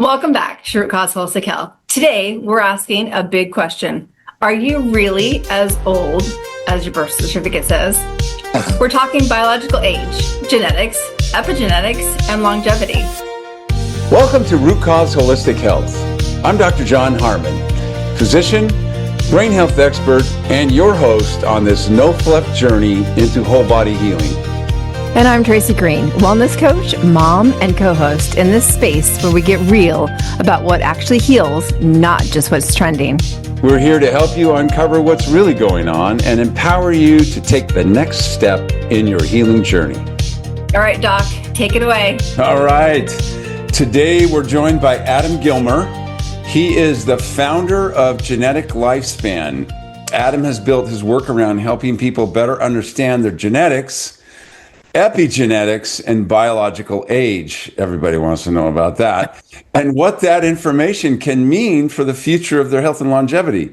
Welcome back to Root Cause Holistic Health. Today, we're asking a big question. Are you really as old as your birth certificate says? We're talking biological age, genetics, epigenetics, and longevity. Welcome to Root Cause Holistic Health. I'm Dr. John Harmon, physician, brain health expert, and your host on this no-fluff journey into whole body healing. And I'm Tracey Green, wellness coach, mom, and co-host in this space where we get real about what actually heals, not just what's trending. We're here to help you uncover what's really going on and empower you to take the next step in your healing journey. All right, Doc, take it away. All right. Today, we're joined by Adam Gilmer. He is the founder of Genetic Lifespan. Adam has built his work around helping people better understand their genetics, epigenetics, and biological age. Everybody wants to know about that. And what that information can mean for the future of their health and longevity.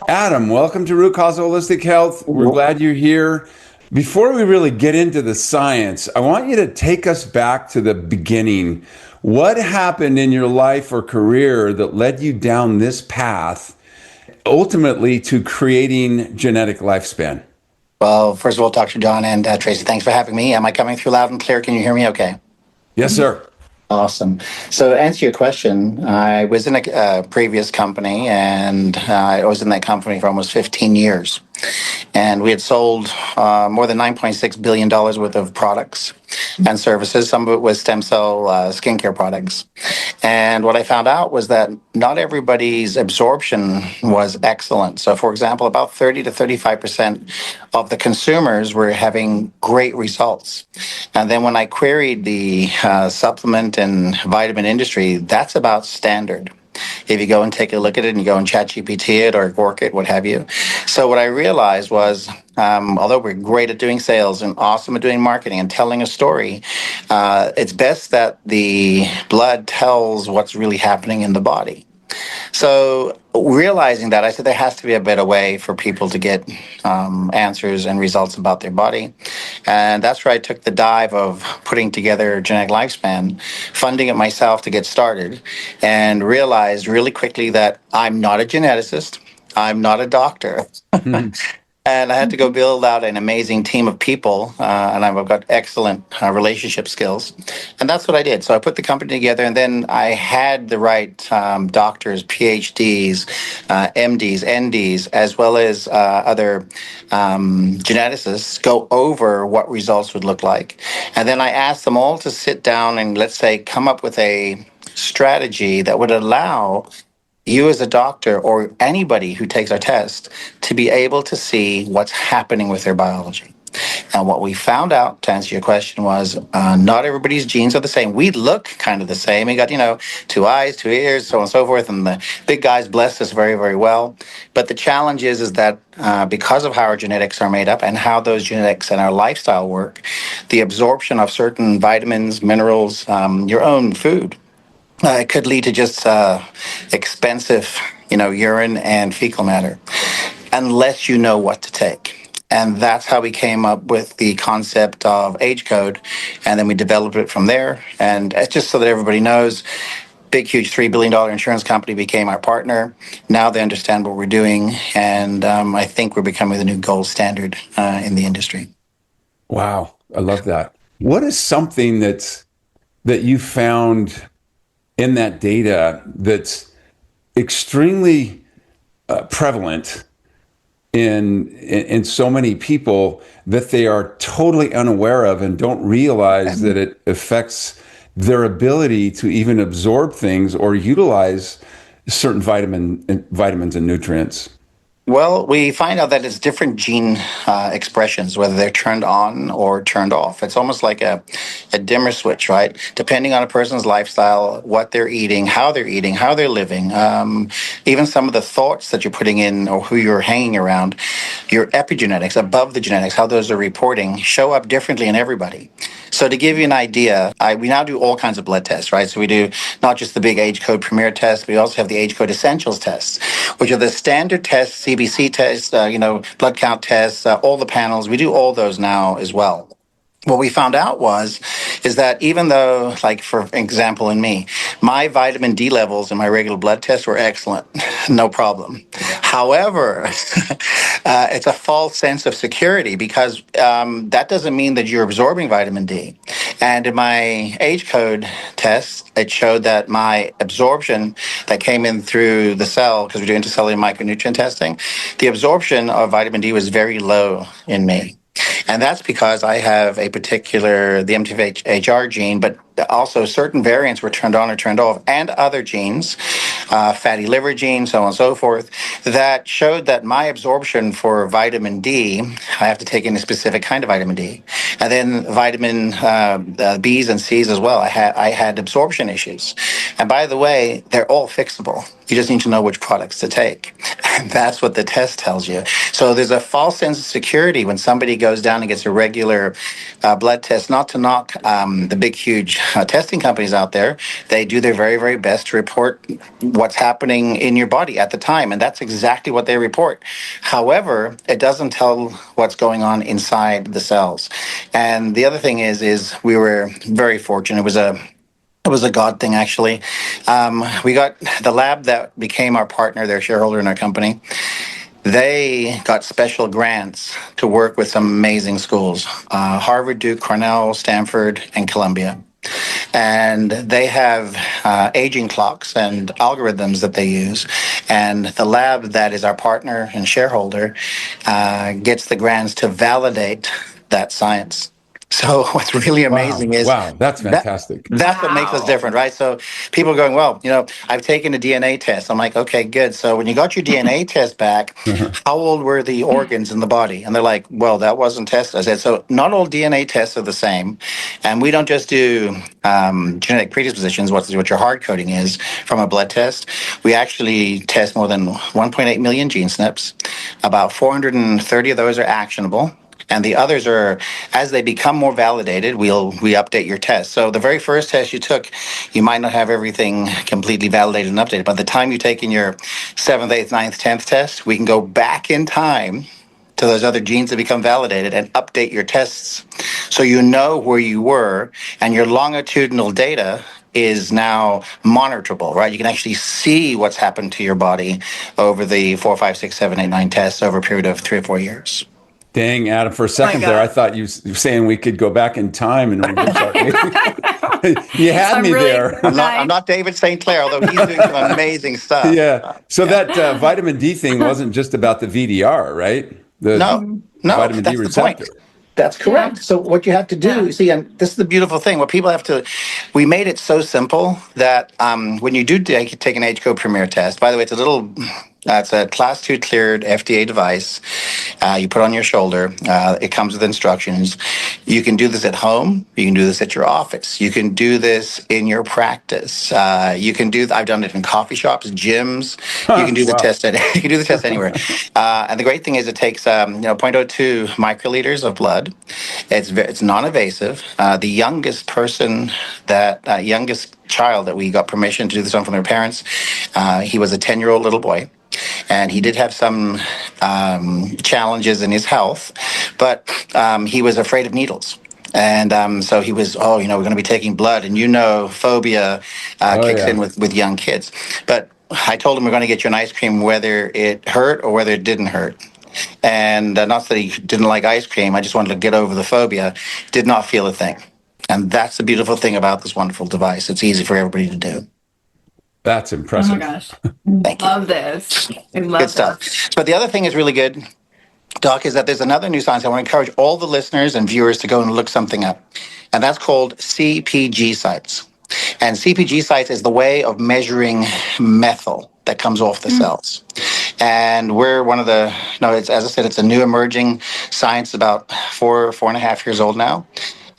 Adam, welcome to Root Cause Holistic Health. We're glad you're here. Before we really get into the science, I want you to take us back to the beginning. What happened in your life or career that led you down this path, ultimately to creating Genetic Lifespan? Well, first of all, Dr. John and Tracey, thanks for having me. Am I coming through loud and clear? Can you hear me okay? Yes, sir. Awesome. So to answer your question, I was in a previous company, and I was in that company for almost 15 years. And we had sold more than $9.6 billion worth of products and services. Some of it was stem cell skincare products. And what I found out was that not everybody's absorption was excellent. So, for example, about 30 to 35% of the consumers were having great results. And then when I queried the supplement and vitamin industry, that's about standard. If you go and take a look at it and you go and chat GPT it or work it, what have you. So what I realized was, although we're great at doing sales and awesome at doing marketing and telling a story, it's best that the blood tells what's really happening in the body. So realizing that, I said there has to be a better way for people to get answers and results about their body. And that's where I took the dive of putting together Genetic Lifespan, funding it myself to get started, and realized really quickly that I'm not a geneticist. I'm not a doctor. And I had to go build out an amazing team of people, and I've got excellent relationship skills. And that's what I did. So I put the company together, and then I had the right doctors, PhDs, MDs, NDs, as well as other geneticists go over what results would look like. And then I asked them all to sit down and, let's say, come up with a strategy that would allow you as a doctor or anybody who takes our test to be able to see what's happening with their biology. And what we found out, to answer your question, was not everybody's genes are the same. We look kind of the same. We got, two eyes, two ears, so on and so forth. And the big guys blessed us very, very well. But the challenge is that because of how our genetics are made up and how those genetics and our lifestyle work, the absorption of certain vitamins, minerals, your own food, it could lead to just expensive, urine and fecal matter, unless you know what to take. And that's how we came up with the concept of age code, and then we developed it from there. And it's just so that everybody knows, big, huge $3 billion insurance company became our partner. Now they understand what we're doing, and I think we're becoming the new gold standard in the industry. Wow, I love that. What is something that you found in that data that's extremely prevalent in so many people that they are totally unaware of and don't realize that it affects their ability to even absorb things or utilize certain vitamins and nutrients? Well, we find out that it's different gene expressions, whether they're turned on or turned off. It's almost like a dimmer switch, right? Depending on a person's lifestyle, what they're eating, how they're living, even some of the thoughts that you're putting in or who you're hanging around, your epigenetics, above the genetics, how those are reporting, show up differently in everybody. So to give you an idea, we now do all kinds of blood tests, right? So we do not just the big age code premier test, we also have the age code essentials tests, which are the standard tests, CBC tests, blood count tests, all the panels. We do all those now as well. what we found out is that even though, like, for example, in me, my vitamin D levels in my regular blood test were excellent, no problem. However, it's a false sense of security because that doesn't mean that you're absorbing vitamin D. And in my age code test, it showed that my absorption that came in through the cell, because we're doing intercellular micronutrient testing, the absorption of vitamin D was very low in me. And that's because I have the MTHFR gene, but also certain variants were turned on or turned off, and other genes, fatty liver gene, so on and so forth, that showed that my absorption for vitamin D, I have to take in a specific kind of vitamin D, and then vitamin B's and C's as well. I had absorption issues. And by the way, they're all fixable. You just need to know which products to take. And that's what the test tells you. So there's a false sense of security when somebody goes down and gets a regular blood test. Not to knock the big, huge testing companies out there. They do their very, very best to report what's happening in your body at the time. And that's exactly what they report. However, it doesn't tell what's going on inside the cells. And the other thing is we were very fortunate. It was a God thing, actually. We got the lab that became our partner, their shareholder in our company. They got special grants to work with some amazing schools, Harvard, Duke, Cornell, Stanford, and Columbia. And they have aging clocks and algorithms that they use. And the lab that is our partner and shareholder gets the grants to validate that science. So what's really amazing is that's fantastic. That's what makes us different, right? So people are going, well, I've taken a DNA test. I'm like, okay, good. So when you got your DNA test back, how old were the organs in the body? And they're like, well, that wasn't tested. I said, so not all DNA tests are the same. And we don't just do genetic predispositions, what your hard coding is from a blood test. We actually test more than 1.8 million gene SNPs. About 430 of those are actionable. And the others are, as they become more validated, we update your test. So the very first test you took, you might not have everything completely validated and updated. By the time you take in your 7th, 8th, 9th, 10th test, we can go back in time to those other genes that become validated and update your tests. So you know where you were, and your longitudinal data is now monitorable, right? You can actually see what's happened to your body over the 4, 5, 6, 7, 8, 9 tests over a period of 3 or 4 years. Dang, Adam, for a second there, I thought you were saying we could go back in time and reverse our You had me really there. I'm not David St. Clair, although he's doing some amazing stuff. Yeah. So that vitamin D thing wasn't just about the VDR, right? No, vitamin D that's receptor. the point. That's correct. Yeah. So what you have to do, see, and this is the beautiful thing, what people have to, we made it so simple that when you do take an age code premier test, by the way, it's a class 2 cleared FDA device. You put it on your shoulder. It comes with instructions. You can do this at home. You can do this at your office. You can do this in your practice. I've done it in coffee shops, gyms. You can do the test you can do the test anywhere. And the great thing is it takes 0.02 microliters of blood. It's non-invasive. The youngest child that we got permission to do this on from their parents, he was a 10-year-old little boy. And he did have some challenges in his health, but he was afraid of needles. And so he was, we're going to be taking blood. And phobia kicks in with young kids. But I told him we're going to get you an ice cream whether it hurt or whether it didn't hurt. And not that he didn't like ice cream. I just wanted to get over the phobia. Did not feel a thing. And that's the beautiful thing about this wonderful device. It's easy for everybody to do. That's impressive. Oh my gosh. Thank you. Love this. I love good stuff. But the other thing is really good, Doc, is that there's another new science. I want to encourage all the listeners and viewers to go and look something up. And that's called CPG sites. And CPG sites is the way of measuring methyl that comes off the cells. And we're one of the, as I said, it's a new emerging science, about 4.5 years old now.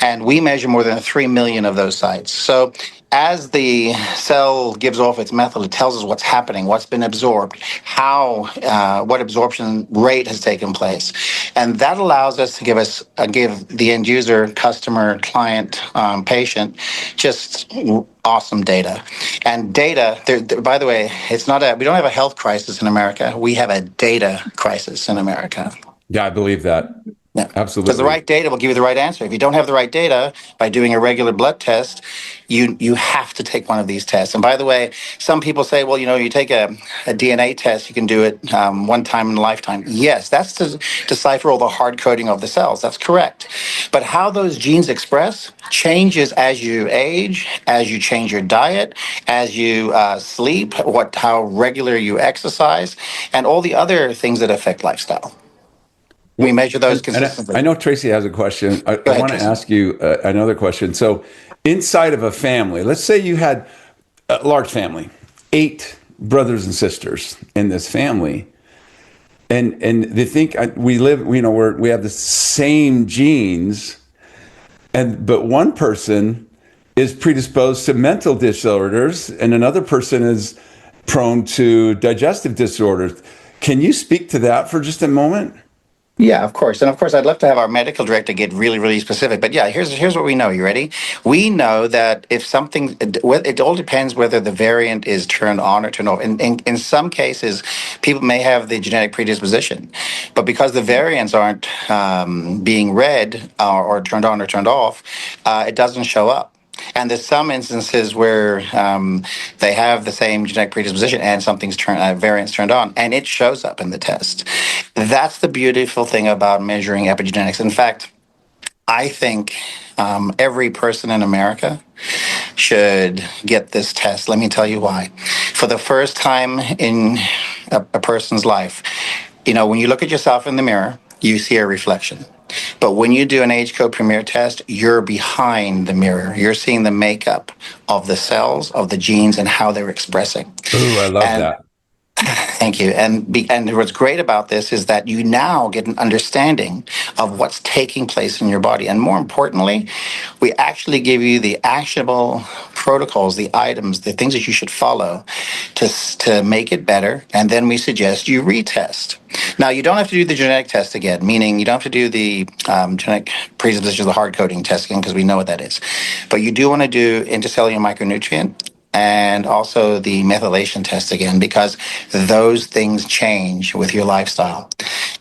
And we measure more than 3 million of those sites. So as the cell gives off its methyl, it tells us what's happening, what's been absorbed, what absorption rate has taken place. And that allows us to give the end user, customer, client, patient, just awesome data. And data, by the way, we don't have a health crisis in America. We have a data crisis in America. Yeah, I believe that. Yeah. Because the Absolutely. right data will give you the right answer. If you don't have the right data by doing a regular blood test, you have to take one of these tests. And by the way, some people say, well, you take a DNA test, you can do it one time in a lifetime. Yes, that's to decipher all the hard coding of the cells. That's correct. But how those genes express changes as you age, as you change your diet, as you sleep, how regular you exercise, and all the other things that affect lifestyle. We Well, measure those and I consistently. know Tracey has a question. I Go ahead, want to Tracy. ask you another question. So, inside of a family, let's say you had a large family, 8 brothers and sisters in this family, and they think we live, we have the same genes, but one person is predisposed to mental disorders, and another person is prone to digestive disorders. Can you speak to that for just a moment? Yeah, of course. And of course, I'd love to have our medical director get really, really specific. But yeah, here's what we know. You ready? We know that if something, it all depends whether the variant is turned on or turned off. In some cases, people may have the genetic predisposition, but because the variants aren't being read or turned on or turned off, it doesn't show up. And there's some instances where they have the same genetic predisposition and something's variant's turned on, and it shows up in the test. That's the beautiful thing about measuring epigenetics. In fact, I think every person in America should get this test. Let me tell you why. For the first time in a person's life, when you look at yourself in the mirror, you see a reflection. But when you do an age code premier test, you're behind the mirror. You're seeing the makeup of the cells, of the genes, and how they're expressing. Ooh, I love And that. Thank you. And what's great about this is that you now get an understanding of what's taking place in your body. And more importantly, we actually give you the actionable protocols, the items, the things that you should follow to make it better. And then we suggest you retest. Now, you don't have to do the genetic test again, meaning you don't have to do the genetic predisposition, the hard coding test again, because we know what that is. But you do want to do intercellular micronutrient and also the methylation test again, because those things change with your lifestyle.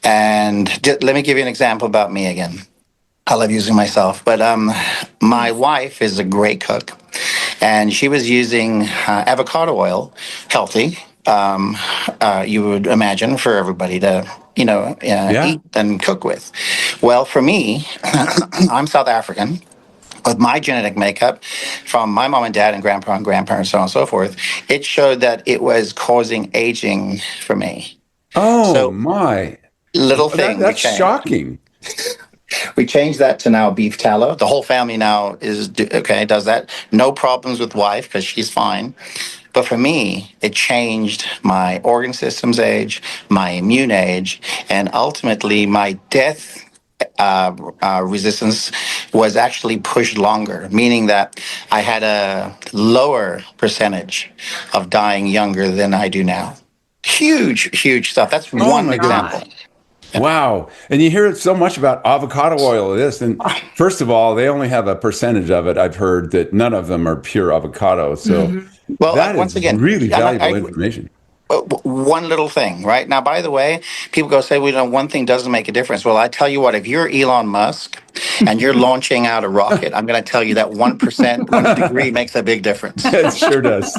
And let me give you an example about me again. I love using myself, but my wife is a great cook, and she was using avocado oil, healthy, you would imagine, for everybody to Yeah. eat and cook with. Well, for me, I'm South African. With my genetic makeup from my mom and dad and grandpa and grandparents, so on and so forth, it showed that it was causing aging for me. Oh So my. little thing we That's changed. shocking. We changed that to now beef tallow. The whole family now does that. No problems with wife because she's fine. But for me, it changed my organ system's age, my immune age, and ultimately my death resistance was actually pushed longer, meaning that I had a lower percentage of dying younger than I do now. Huge, huge stuff. That's Oh one my example. goodness. Wow. And you hear so much about avocado oil, this. And first of all, they only have a percentage of it. I've heard that none of them are pure avocado. So Well, that once is again, really and valuable information. one little thing, right? Now, by the way, people go say, one thing doesn't make a difference. Well, I tell you what, if you're Elon Musk and you're launching out a rocket, I'm going to tell you that 1%, 1 degree makes a big difference. It sure does.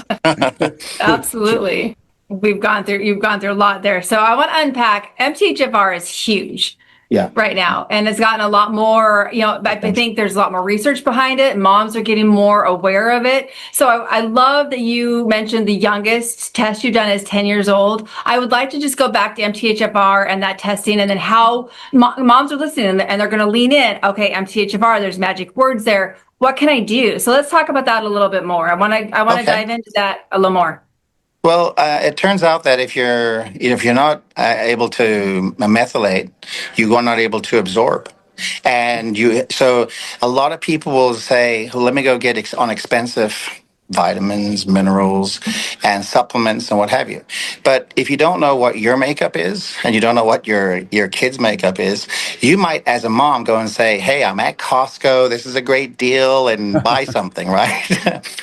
Absolutely. You've gone through a lot there. So I want to unpack. MTHFR is huge. Yeah. Right now. And it's gotten a lot more, I think there's a lot more research behind it. Moms are getting more aware of it. So I love that you mentioned the youngest test you've done is 10 years old. I would like to just go back to MTHFR and that testing, and then how moms are listening and they're going to lean in. Okay, MTHFR, there's magic words there. What can I do? So let's talk about that a little bit more. I want to dive into that a little more. Well, it turns out that if you're not able to methylate, you are not able to absorb. So a lot of people will say, well, let me go get on expensive vitamins, minerals, and supplements and what have you. But if you don't know what your makeup is and you don't know what your kids' makeup is, you might, as a mom, go and say, hey, I'm at Costco, this is a great deal, and buy something, right?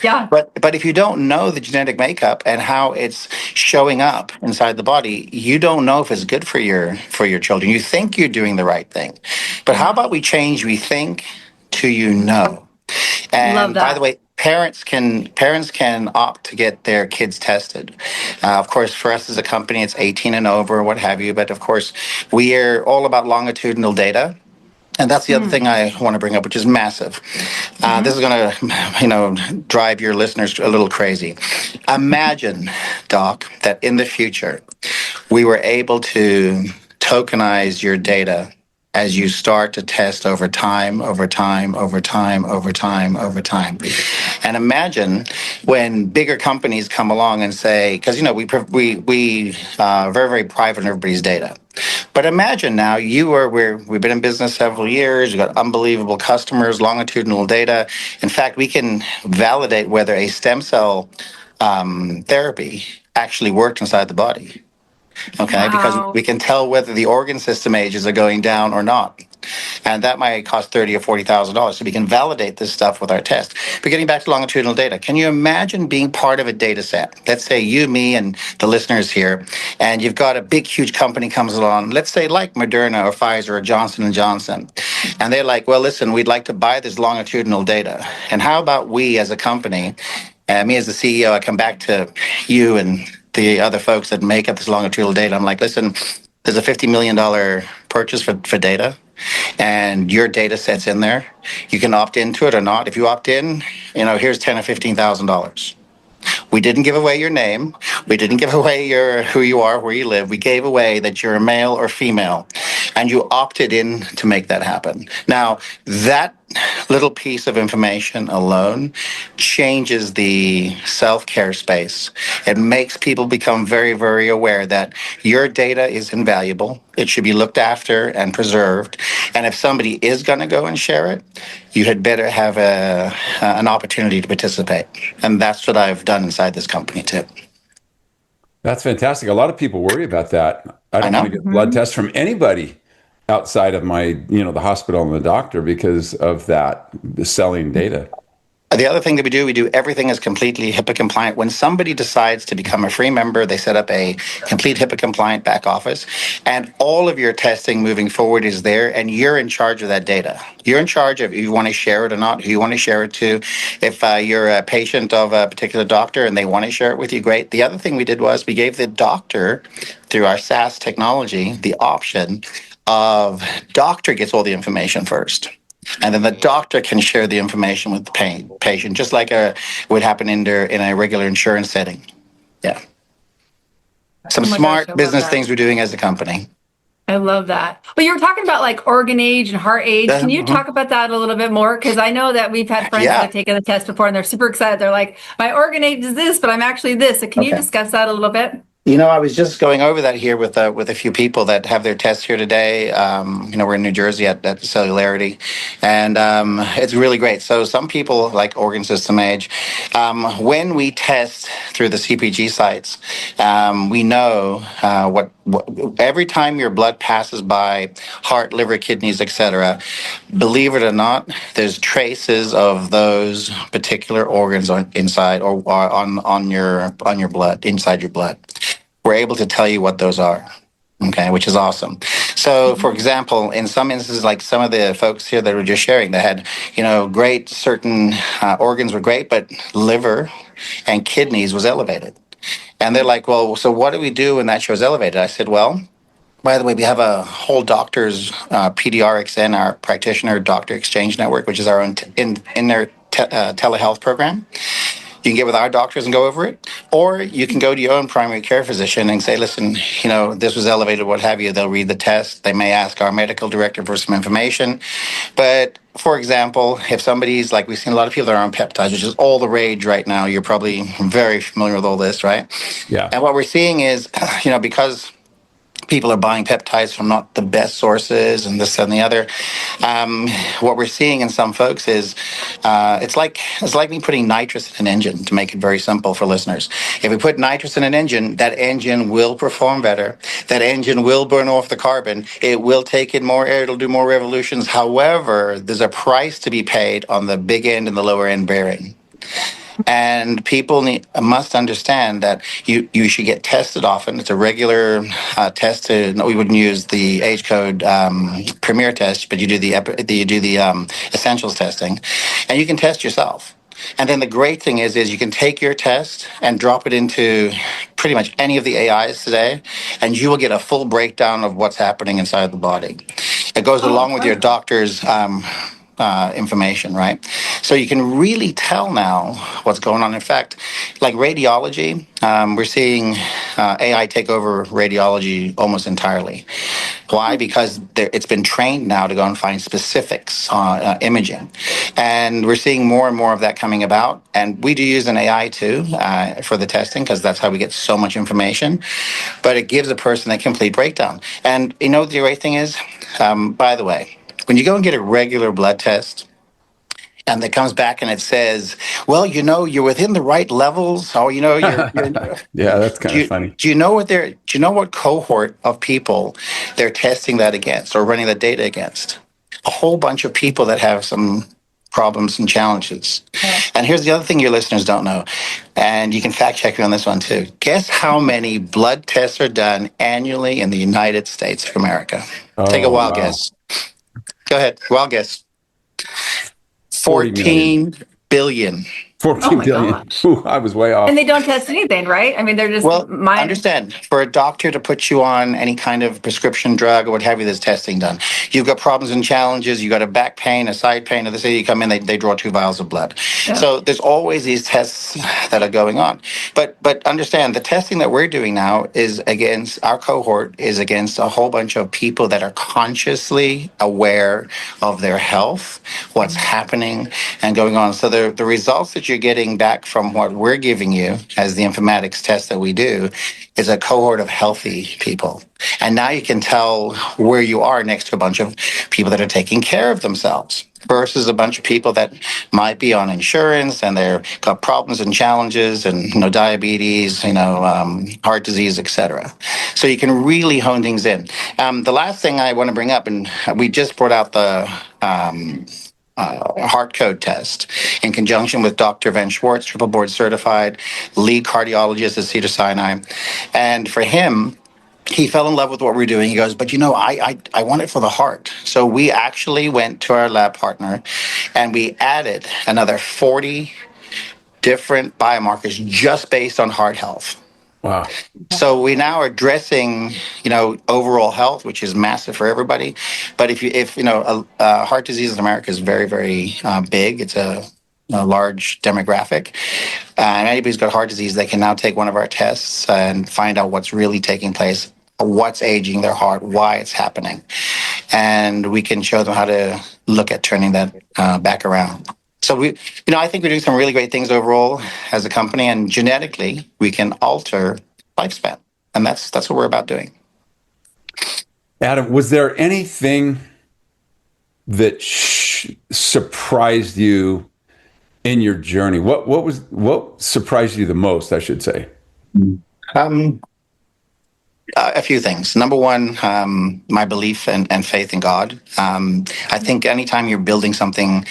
Yeah. But if you don't know the genetic makeup and how it's showing up inside the body, you don't know if it's good for your children. You think you're doing the right thing. But how about we change we think to you know? Love And by the that. way, parents can opt to get their kids tested. Of course, for us as a company, it's 18 and over, what have you. But of course, we are all about longitudinal data. And that's the other thing I want to bring up, which is massive. This is going to, drive your listeners a little crazy. Imagine, Doc, that in the future, we were able to tokenize your data as you start to test over time, over time, over time, over time, over time. And imagine when bigger companies come along and say, because we very, very private in everybody's data. But imagine now we've been in business several years, we've got unbelievable customers, longitudinal data. In fact, we can validate whether a stem cell therapy actually worked inside the body. Okay, because Wow. we can tell whether the organ system ages are going down or not. And that might cost $30,000 or $40,000. So we can validate this stuff with our test. But getting back to longitudinal data, can you imagine being part of a data set? Let's say you, me, and the listeners here, and you've got a big, huge company comes along, let's say like Moderna or Pfizer or Johnson & Johnson. And they're like, well, listen, we'd like to buy this longitudinal data. And how about we as a company, me as the CEO, I come back to you and the other folks that make up this longitudinal data. I'm like, listen, there's a $50 million purchase for data, and your data set's in there. You can opt into it or not. If you opt in, here's $10,000 or $15,000. We didn't give away your name. We didn't give away who you are, where you live. We gave away that you're a male or female, and you opted in to make that happen. Now, that little piece of information alone changes the self-care space. It makes people become very, very aware that your data is invaluable. It should be looked after and preserved. And if somebody is going to go and share it, you had better have an opportunity to participate. And that's what I've done inside this company too. That's fantastic. A lot of people worry about that. I don't want to get blood tests from anybody outside of my, the hospital and the doctor because of that, the selling data. The other thing that we do everything is completely HIPAA compliant. When somebody decides to become a free member, they set up a complete HIPAA compliant back office, and all of your testing moving forward is there, and you're in charge of that data. You're in charge of if you want to share it or not, who you want to share it to. If you're a patient of a particular doctor and they want to share it with you, great. The other thing we did was we gave the doctor, through our SaaS technology, the option of doctor gets all the information first. And then the doctor can share the information with the patient, just like would happen in a regular insurance setting. Yeah. Some Oh my gosh, I smart love business that. things we're doing as a company. I love that. But you were talking about like organ age and heart age. Can you talk about that a little bit more? Because I know that we've had friends that have taken the test before and they're super excited. They're like, my organ age is this, but I'm actually this. So can you discuss that a little bit? I was just going over that here with a few people that have their tests here today. We're in New Jersey at Cellularity, and it's really great. So some people like organ system age. When we test through the CPG sites, we know what every time your blood passes by heart, liver, kidneys, etc. Believe it or not, there's traces of those particular organs inside or on your blood, inside your blood. We're able to tell you what those are, okay, which is awesome. So, for example, in some instances, like some of the folks here that were just sharing, they had, great certain organs were great, but liver and kidneys was elevated. And they're like, well, so what do we do when that shows elevated? I said, well, by the way, we have a whole doctors, PDRXN, our practitioner doctor exchange network, which is our own in their telehealth program. You can get with our doctors and go over it, or you can go to your own primary care physician and say, listen, this was elevated, what have you. They'll read the test. They may ask our medical director for some information. But for example, if somebody's like, we've seen a lot of people that are on peptides, which is all the rage right now. You're probably very familiar with all this, right? Yeah. And what we're seeing is, because people are buying peptides from not the best sources and this and the other. What we're seeing in some folks is it's like me putting nitrous in an engine, to make it very simple for listeners. If we put nitrous in an engine, that engine will perform better. That engine will burn off the carbon. It will take in more air. It'll do more revolutions. However, there's a price to be paid on the big end and the lower end bearing. And people must understand that you should get tested often. It's a regular test. We wouldn't use the age code premier test, but you do the essentials testing, and you can test yourself. And then the great thing is you can take your test and drop it into pretty much any of the AIs today, and you will get a full breakdown of what's happening inside the body. It goes along with your doctor's information, right? So you can really tell now what's going on. In fact, like radiology, we're seeing AI take over radiology almost entirely. Why? Because it's been trained now to go and find specifics on imaging. And we're seeing more and more of that coming about. And we do use an AI too for the testing, because that's how we get so much information. But it gives a person a complete breakdown. And you know what the great thing is? By the way, when you go and get a regular blood test, and it comes back and it says, well, you're within the right levels, or you're Yeah, that's kind of funny. Do you know what cohort of people they're testing that against or running the data against? A whole bunch of people that have some problems and challenges. Yeah. And here's the other thing your listeners don't know, and you can fact check me on this one too. Guess how many blood tests are done annually in the United States of America? Take a wild guess. Go ahead. Wild guess. 14 billion. 14 billion. Ooh, I was way off. And they don't test anything, right? I mean, they're just understand, for a doctor to put you on any kind of prescription drug or what have you, there's testing done. You've got problems and challenges. You got a back pain, a side pain, or they say you come in, they draw 2 vials of blood. Yeah. So there's always these tests that are going on. But understand, the testing that we're doing now is against, our cohort is against a whole bunch of people that are consciously aware of their health, what's happening and going on. So the results that you're getting back from what we're giving you as the informatics test that we do is a cohort of healthy people. And now you can tell where you are next to a bunch of people that are taking care of themselves versus a bunch of people that might be on insurance and they've got problems and challenges and diabetes, heart disease, etc. So you can really hone things in. The last thing I want to bring up, and we just brought out the heart code test in conjunction with Dr. Van Schwartz, triple board certified, lead cardiologist at Cedars-Sinai. And for him, he fell in love with what we're doing. He goes, but I want it for the heart. So we actually went to our lab partner and we added another 40 different biomarkers just based on heart health. Wow. So we now are addressing, overall health, which is massive for everybody. But if heart disease in America is very, very big. It's a large demographic. And anybody who's got heart disease, they can now take one of our tests and find out what's really taking place, what's aging their heart, why it's happening. And we can show them how to look at turning that back around. So I think we're doing some really great things overall as a company, and genetically we can alter lifespan, and that's what we're about doing. Adam, was there anything that surprised you in your journey? What surprised you the most, I should say? A few things. Number one, my belief and faith in God. I think anytime you're building something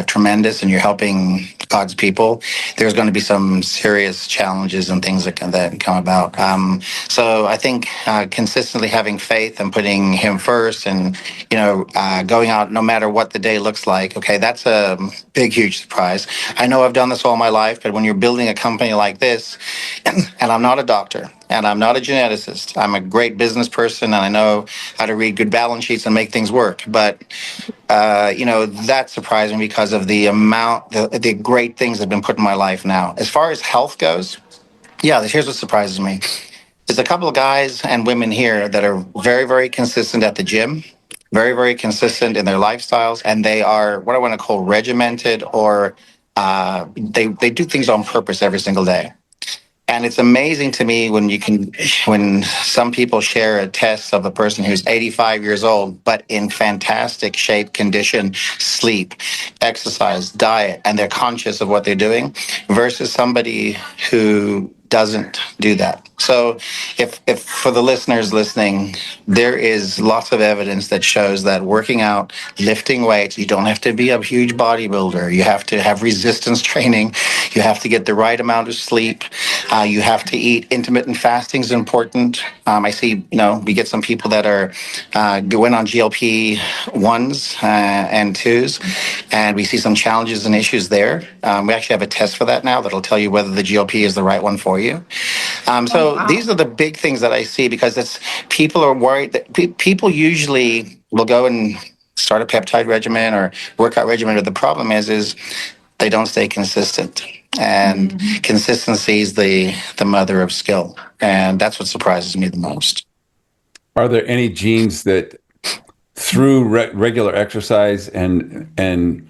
tremendous and you're helping God's people, there's going to be some serious challenges and things that come about. So I think consistently having faith and putting Him first, and going out no matter what the day looks like. Okay, that's a big, huge surprise. I know I've done this all my life, but when you're building a company like this, and I'm not a doctor, and I'm not a geneticist. I'm a great business person, and I know how to read good balance sheets and make things work. But, that surprised me because of the amount, the great things that have been put in my life now. As far as health goes, here's what surprises me. There's a couple of guys and women here that are very, very consistent at the gym, very, very consistent in their lifestyles, and they are what I want to call regimented, or they do things on purpose every single day. And it's amazing to me when some people share a test of a person who's 85 years old, but in fantastic shape, condition, sleep, exercise, diet, and they're conscious of what they're doing, versus somebody who doesn't do that. So if for the listeners listening, there is lots of evidence that shows that working out, lifting weights, you don't have to be a huge bodybuilder. You have to have resistance training. You have to get the right amount of sleep. You have to eat. Intermittent fasting is important. I see, we get some people that are going on GLP 1s and 2s, and we see some challenges and issues there. We actually have a test for that now that'll tell you whether the GLP is the right one for you. These are the big things that I see, because people are worried that people usually will go and start a peptide regimen or workout regimen. But the problem is they don't stay consistent. And consistency is the mother of skill. And that's what surprises me the most. Are there any genes that through regular exercise and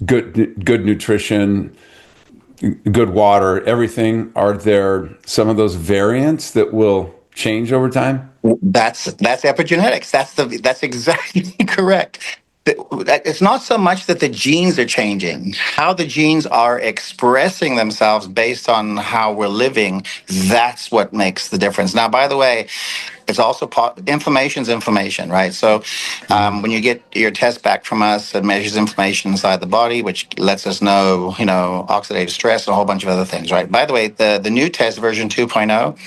good nutrition, good water, everything, are there some of those variants that will change over time? That's epigenetics. That's exactly correct. It's not so much that the genes are changing, how the genes are expressing themselves based on how we're living. That's what makes the difference. Now, by the way, it's also inflammation's inflammation, right? So when you get your test back from us, it measures inflammation inside the body, which lets us know, oxidative stress and a whole bunch of other things, right? By the way, the new test, version 2.0,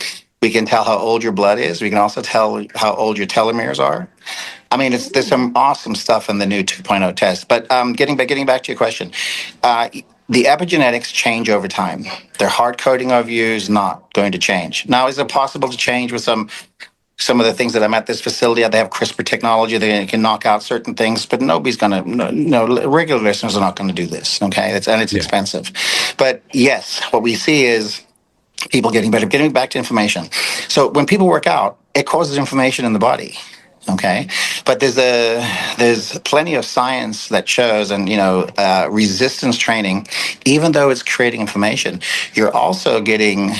we can tell how old your blood is. We can also tell how old your telomeres are. I mean, there's some awesome stuff in the new 2.0 test. But getting back to your question, the epigenetics change over time. Their hard coding of you is not going to change. Now, is it possible to change with some of the things that I'm at this facility? They have CRISPR technology. They can knock out certain things, but nobody's going to, regular listeners are not going to do this, okay? It's expensive. But yes, what we see is people getting better. Getting back to inflammation. So when people work out, it causes inflammation in the body. Okay, but there's plenty of science that shows, and resistance training, even though it's creating inflammation, you're also getting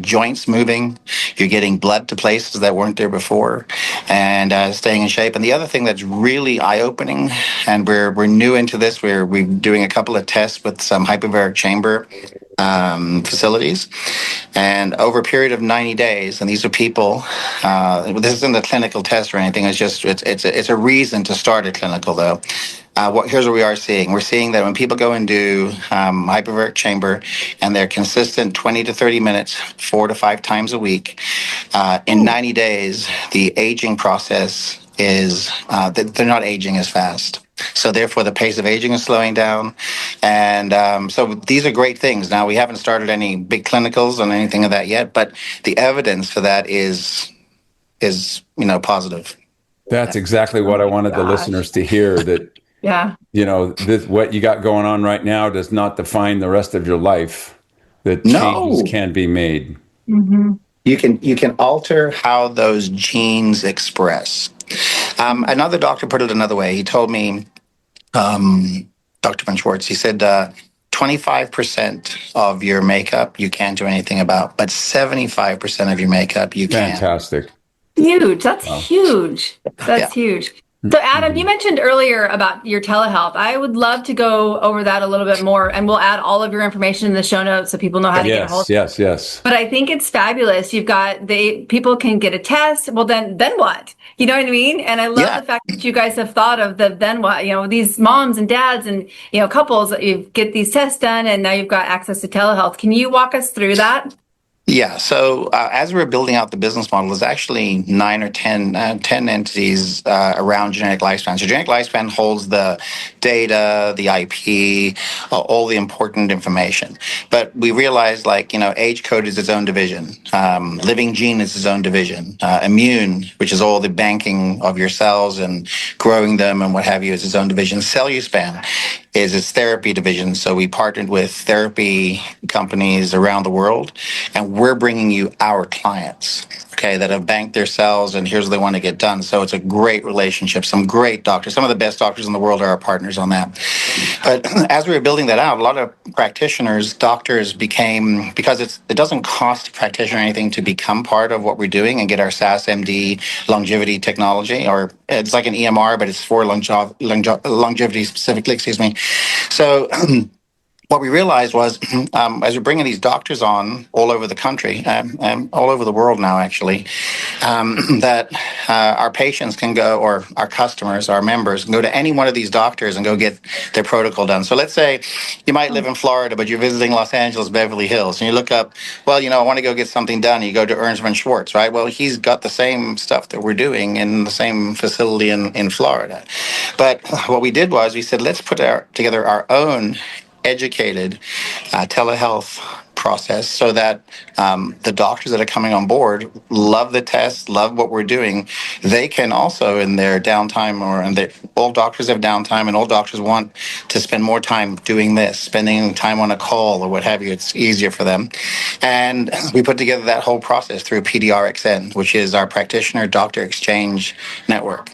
joints moving, you're getting blood to places that weren't there before, and staying in shape. And the other thing that's really eye-opening, and we're new into this, we're doing a couple of tests with some hyperbaric chamber facilities, and over a period of 90 days, and these are people, this isn't a clinical test or anything, it's a reason to start a clinical though. Here's what we are seeing. We're seeing that when people go and do hyperbaric chamber, and they're consistent 20 to 30 minutes, 4 to 5 times a week, in 90 days, the aging process is, they're not aging as fast. So therefore, the pace of aging is slowing down. And so these are great things. Now, we haven't started any big clinicals on anything of that yet, but the evidence for that is positive. That's exactly what I wanted the listeners to hear, that, what you got going on right now does not define the rest of your life, that changes can be made. Mm-hmm. You can alter how those genes express. Another doctor put it another way. He told me, Dr. Van Schwartz, he said, 25% of your makeup you can't do anything about, but 75% of your makeup you can. Fantastic. Huge. That's huge. That's huge. So, Adam, you mentioned earlier about your telehealth. I would love to go over that a little bit more, and we'll add all of your information in the show notes so people know how to get a hold of it. Yes. But I think it's fabulous. You've got people can get a test. Well, then what? You know what I mean? And I love the fact that you guys have thought of the then what. These moms and dads and couples that you get these tests done, and now you've got access to telehealth. Can you walk us through that? Yeah. So as we were building out the business model, there's actually 9 or 10 entities around genetic lifespan. So genetic lifespan holds the data, the IP, all the important information. But we realized, age code is its own division. Living gene is its own division. Immune, which is all the banking of your cells and growing them and what have you, is its own division. Celluspan is its therapy division. So we partnered with therapy companies around the world, and we're bringing you our clients. okay, that have banked their cells, and here's what they want to get done. So it's a great relationship. Some great doctors, some of the best doctors in the world are our partners on that. But as we were building that out, a lot of practitioners, doctors became, because it doesn't cost a practitioner anything to become part of what we're doing and get our SAS MD longevity technology, or it's like an EMR, but it's for longevity specifically, excuse me. So what we realized was, as we're bringing these doctors on all over the country, all over the world now, actually, that our patients can go, or our customers, our members, can go to any one of these doctors and go get their protocol done. So let's say you might live in Florida, but you're visiting Los Angeles, Beverly Hills, and you look up, well, I want to go get something done. You go to Ernstman Schwartz, right? Well, he's got the same stuff that we're doing in the same facility in Florida. But what we did was we said, let's put together our own educated telehealth process, so that the doctors that are coming on board love the test, love what we're doing. They can also, in their downtime, all doctors have downtime, and all doctors want to spend more time doing this, spending time on a call or what have you. It's easier for them. And we put together that whole process through PDRXN, which is our practitioner doctor exchange network.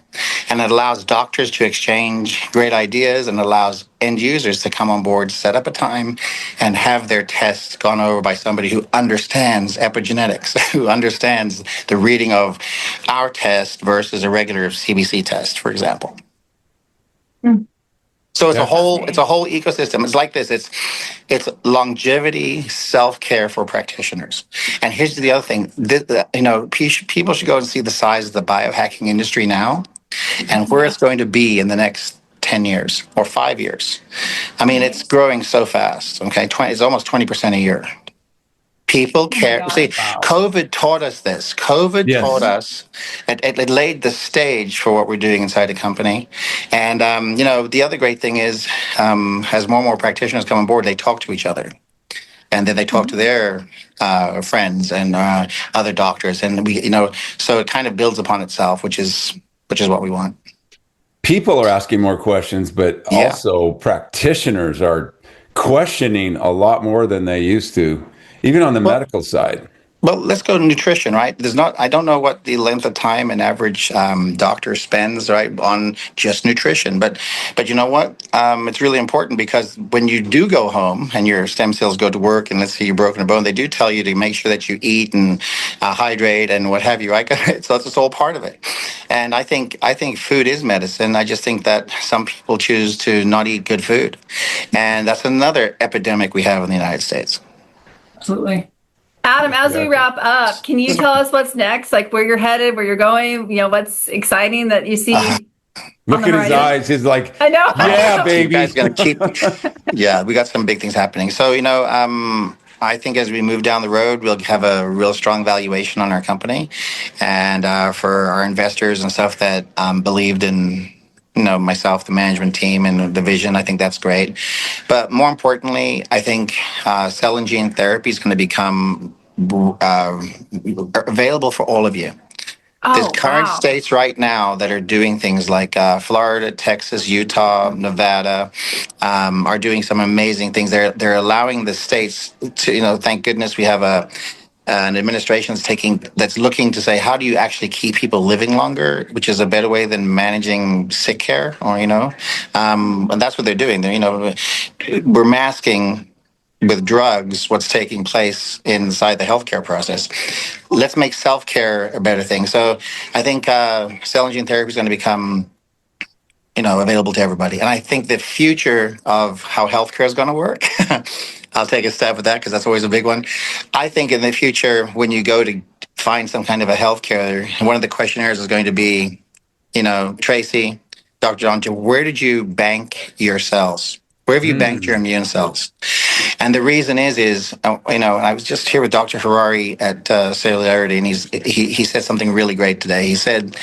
And it allows doctors to exchange great ideas, and allows end users to come on board, set up a time, and have their tests gone over by somebody who understands epigenetics, who understands the reading of our test versus a regular CBC test, for example. So it's a whole ecosystem. It's like this. It's longevity self-care for practitioners. And here's the other thing. People should go and see the size of the biohacking industry now, and where it's going to be in the next 10 years or 5 years. I mean, it's growing so fast. Okay, it's almost 20% a year. People care. See, COVID taught us this. COVID taught us, it laid the stage for what we're doing inside the company. And, the other great thing is, as more and more practitioners come on board, they talk to each other. And then they talk to their friends and other doctors. And so it kind of builds upon itself, which is what we want. People are asking more questions, but also practitioners are questioning a lot more than they used to, even on the medical side. Well, let's go to nutrition, right? I don't know what the length of time an average doctor spends, right, on just nutrition. But you know what? It's really important, because when you do go home and your stem cells go to work, and let's say you've broken a bone, they do tell you to make sure that you eat and hydrate and what have you, right? So that's all part of it. And I think food is medicine. I just think that some people choose to not eat good food. And that's another epidemic we have in the United States. Absolutely. Adam, as we wrap up, can you tell us what's next? Like where you're headed, where you're going, what's exciting that you see? Look at his eyes. He's like, I know. Yeah, baby. You guys gonna keep. Yeah, we got some big things happening. So, I think as we move down the road, we'll have a real strong valuation on our company. And for our investors and stuff that believed in, myself, the management team, and the vision, I think that's great. But more importantly, I think cell and gene therapy is going to become available for all of you. There's current states right now that are doing things like Florida, Texas, Utah, Nevada are doing some amazing things. They're allowing the states to, thank goodness we have an administration that's looking to say, how do you actually keep people living longer, which is a better way than managing sick care, or, and that's what they're doing. We're masking with drugs what's taking place inside the healthcare process. Let's make self-care a better thing. So I think cell and gene therapy is going to become available to everybody. And I think the future of how healthcare is going to work, I'll take a stab at that because that's always a big one. I think in the future, when you go to find some kind of a healthcare, one of the questionnaires is going to be, Tracey, Dr. John, where did you bank your cells? Where have you banked your immune cells? And the reason is I was just here with Dr. Harari at Cellularity, and he said something really great today. He said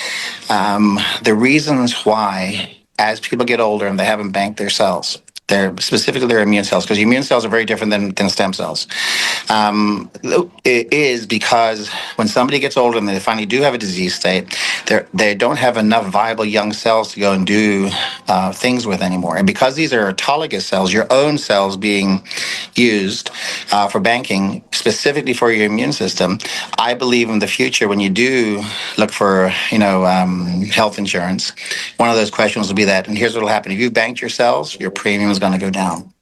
the reasons why, as people get older and they haven't banked their cells, They're specifically their immune cells, because immune cells are very different than stem cells. It is because when somebody gets older and they finally do have a disease state, they don't have enough viable young cells to go and do things with anymore. And because these are autologous cells, your own cells being used for banking, specifically for your immune system, I believe in the future when you do look for, health insurance, one of those questions will be that, and here's what will happen. If you banked your cells, your premium is going to go down.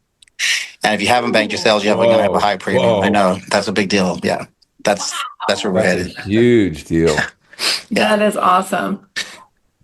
And if you haven't banked your cells, you're going to have a high premium. Whoa. I know, that's a big deal. Yeah, that's where we're That's headed. a huge deal. That is awesome.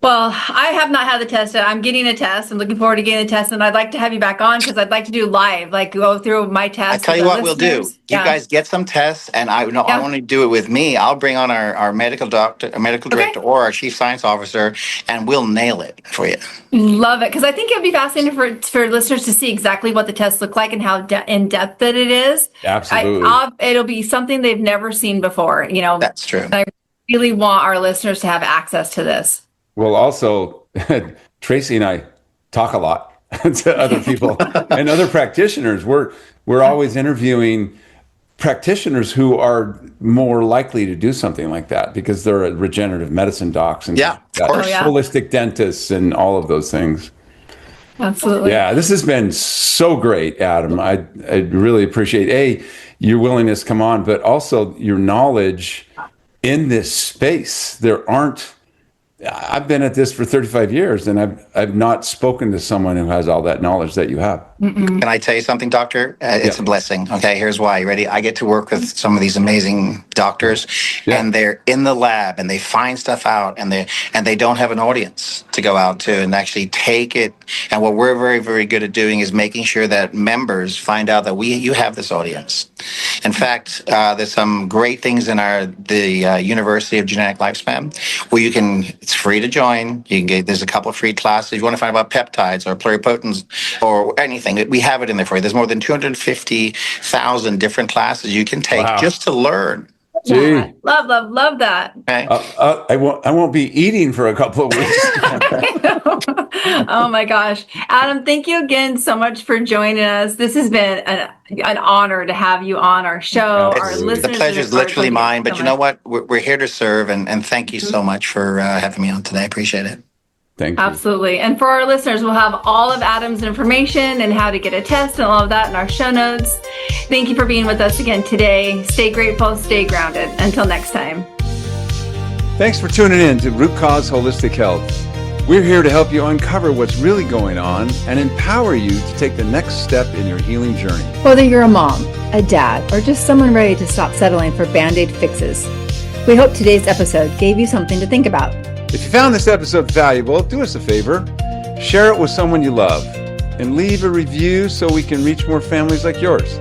Well, I have not had the test yet. I'm getting a test. I'm looking forward to getting a test, and I'd like to have you back on because I'd like to do live, like go through my test. I tell you what we'll do. listeners. You guys get some tests, and I want to do it with me. I'll bring on our medical doctor, a medical director, or our chief science officer, and we'll nail it for you. Love it, because I think it'd be fascinating for listeners to see exactly what the tests look like and how in depth that it is. Absolutely. It'll be something they've never seen before. That's true. I really want our listeners to have access to this. Well, also, Tracey and I talk a lot to other people and other practitioners. We're always interviewing practitioners who are more likely to do something like that because they're regenerative medicine docs and Yeah, of course. holistic dentists and all of those things. Absolutely. Yeah, this has been so great, Adam. I really appreciate your willingness to come on, but also your knowledge in this space. I've been at this for 35 years, and I've not spoken to someone who has all that knowledge that you have. Can I tell you something, doctor? It's a blessing. Okay, here's why. You ready? I get to work with some of these amazing doctors, and they're in the lab, and they find stuff out, and they don't have an audience to go out to and actually take it. And what we're very, very good at doing is making sure that members find out that you have this audience. In fact, there's some great things in the University of Genetic Lifespan where you can. It's free to join. There's a couple of free classes. If you want to find out about peptides or pluripotents or anything, we have it in there for you. There's more than 250,000 different classes you can take just to learn. Gee. Love that. Okay. I won't be eating for a couple of weeks. Oh my gosh. Adam, thank you again so much for joining us. This has been an honor to have you on our show. Our listeners, the pleasure is literally mine, but you know what? We're here to serve, and thank you so much for having me on today. I appreciate it. Thank you. Absolutely. And for our listeners, we'll have all of Adam's information and how to get a test and all of that in our show notes. Thank you for being with us again today. Stay grateful, stay grounded. Until next time. Thanks for tuning in to Root Cause Holistic Health. We're here to help you uncover what's really going on and empower you to take the next step in your healing journey. Whether you're a mom, a dad, or just someone ready to stop settling for Band-Aid fixes, we hope today's episode gave you something to think about. If you found this episode valuable, do us a favor, share it with someone you love, and leave a review so we can reach more families like yours.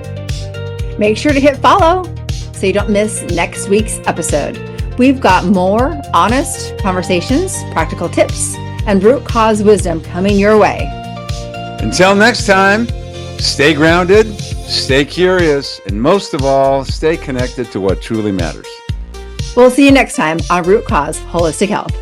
Make sure to hit follow so you don't miss next week's episode. We've got more honest conversations, practical tips, and root cause wisdom coming your way. Until next time, stay grounded, stay curious, and most of all, stay connected to what truly matters. We'll see you next time on Root Cause Holistic Health.